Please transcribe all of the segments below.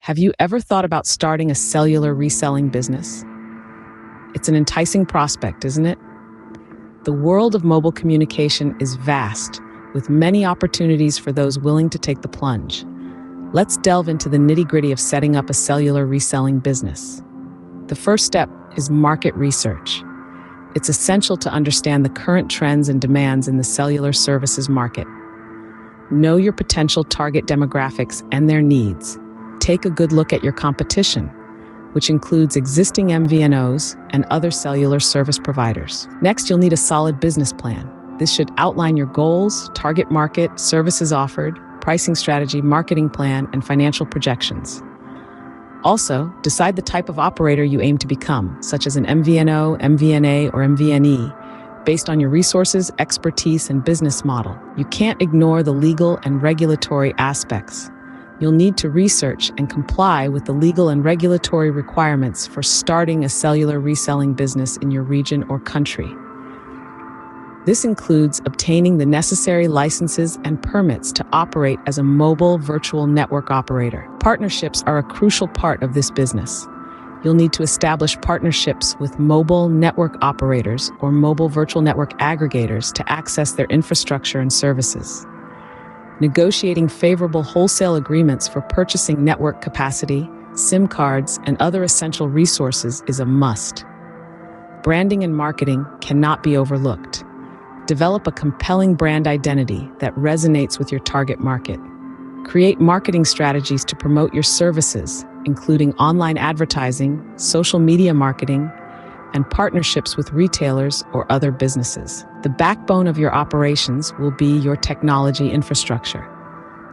Have you ever thought about starting a cellular reselling business? It's an enticing prospect, isn't it? The world of mobile communication is vast, with many opportunities for those willing to take the plunge. Let's delve into the nitty-gritty of setting up a cellular reselling business. The first step is market research. It's essential to understand the current trends and demands in the cellular services market. Know your potential target demographics and their needs. Take a good look at your competition, which includes existing MVNOs and other cellular service providers. Next, you'll need a solid business plan. This should outline your goals, target market, services offered, pricing strategy, marketing plan, and financial projections. Also, decide the type of operator you aim to become, such as an MVNO, MVNA, or MVNE, based on your resources, expertise, and business model. You can't ignore the legal and regulatory aspects. You'll need to research and comply with the legal and regulatory requirements for starting a cellular reselling business in your region or country. This includes obtaining the necessary licenses and permits to operate as a mobile virtual network operator. Partnerships are a crucial part of this business. You'll need to establish partnerships with mobile network operators or mobile virtual network aggregators to access their infrastructure and services. Negotiating favorable wholesale agreements for purchasing network capacity, SIM cards, and other essential resources is a must. Branding and marketing cannot be overlooked. Develop a compelling brand identity that resonates with your target market. Create marketing strategies to promote your services, including online advertising, social media marketing, and partnerships with retailers or other businesses. The backbone of your operations will be your technology infrastructure.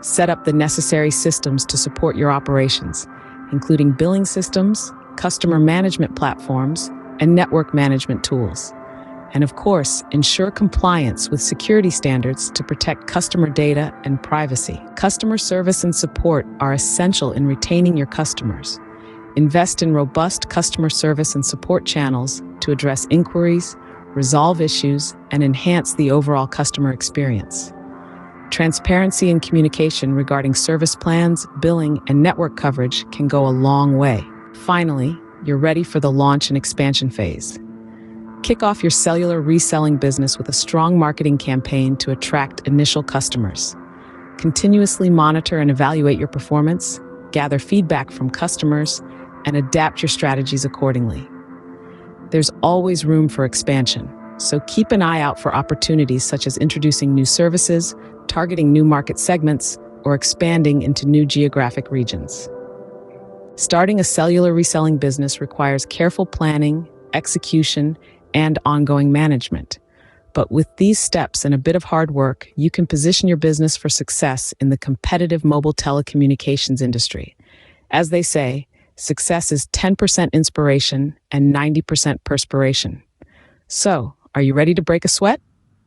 Set up the necessary systems to support your operations, including billing systems, customer management platforms, and network management tools. And of course, ensure compliance with security standards to protect customer data and privacy. Customer service and support are essential in retaining your customers. Invest in robust customer service and support channels to address inquiries, resolve issues, and enhance the overall customer experience. Transparency and communication regarding service plans, billing, and network coverage can go a long way. Finally, you're ready for the launch and expansion phase. Kick off your cellular reselling business with a strong marketing campaign to attract initial customers. Continuously monitor and evaluate your performance, gather feedback from customers, and adapt your strategies accordingly. There's always room for expansion, so keep an eye out for opportunities such as introducing new services, targeting new market segments, or expanding into new geographic regions. Starting a cellular reselling business requires careful planning, execution, and ongoing management. But with these steps and a bit of hard work, you can position your business for success in the competitive mobile telecommunications industry. As they say, success is 10% inspiration and 90% perspiration. So, are you ready to break a sweat?